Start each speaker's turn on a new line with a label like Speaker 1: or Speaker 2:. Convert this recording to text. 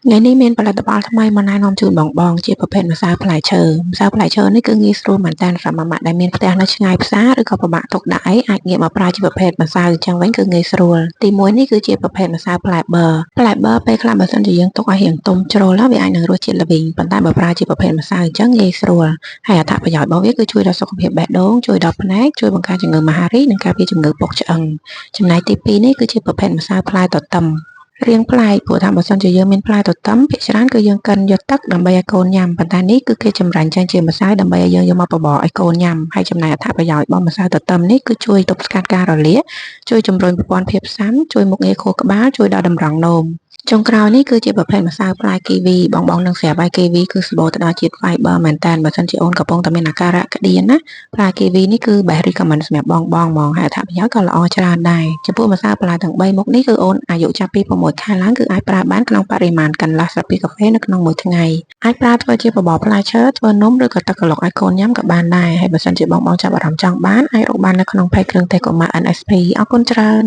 Speaker 1: ថ្ងៃនេះមានផលិតផលថ្មីមកណែនាំជូនបងៗជាប្រភេទម្សៅផ្លែឈើម្សៅផ្លែឈើនេះគឺងាយស្រួលមែនទែនសម្រាប់ម៉ាក់ដែលមានផ្ទះនៅឆ្ងាយផ្សារឬក៏ពិបាកទុកដាក់អីអាចងាកមកប្រើជាប្រភេទម្សៅអញ្ចឹងវិញគឺងាយស្រួលទីមួយនេះគឺជាប្រភេទម្សៅផ្លែបឺពេលខ្លះបើសិនជាយើងទុកឲ្យរៀងទុំជ្រុលវាអាចនឹងរសជាតិល្វីងប៉ុន្តែបើប្រើជាប្រភេទម្សៅអញ្ចឹងងាយស្រួលហើយអត្ថប្រយោជន៍របស់វាគឺជួយដល់សុខភាពបេះដូងជួយដល់ភ្នែកជួយបង្ការជំងឺមហារីកនិងការពារជំងឺពុកឆ្អឹងចំណែកទីពីរនេះគឺជាប្រភេទម្សៅផ្លែទទឹមរាងប្លែកព្រោះថាបើសិនជាយើងមានផ្លែទទឹមភាគច្រើនគឺយើងកិនយកទឹកដើម្បីឲ្យកូនញ៉ាំប៉ុន្តែនេះគឺគេចម្រាញ់ចេញជាម្សៅដើម្បីឲ្យយើងយកមកបបរឲ្យកូនញ៉ាំហើយចំណែកអត្ថប្រយោជន៍របស់ម្សៅទទឹមនេះគឺជួយទប់ស្កាត់ការរលាកជួយជំរុញប្រព័ន្ធភាពស៊ាំជួយមុខងារខួរក្បាលជួយដល់តម្រង់នោមចុងក្រោយនេះគឺជាប្រភេទម្សៅផ្លែគីវីបងនឹងស្រាប់ហើយគីវីគឺសម្បូរទៅដោយជាតិ fiber មែនតើបើសិនជាអូនកំពុងតែមានអាការៈក្តៀនណាផ្លែគីវីនេះគឺ best recommend សម្រាប់បងហ្មងហើយអត្ថប្រយោជន៍ក៏ល្អច្រើនដែរចំពោះម្សៅផ្លែទាំង3មុខនេះគឺអូនអាយុចាប់ពី6ខែឡើងគឺអាចប្រើបានក្នុងបរិមាណកន្លះស្លាបព្រាកាហ្វេនៅក្នុងមួយថ្ងៃអាចប្រើធ្វើជាបបរផ្លែឈើធ្វើនំឬក៏ទឹកក្រឡុកឲ្យកូនញ៉ាំក៏បានដែរហើយបើសិនជាបងចាប់អារម្មណ៍ចង់បានអាចរកបាននៅក្នុងផេកគ្រឿងទេសកុមារ NSP អរគុណច្រើន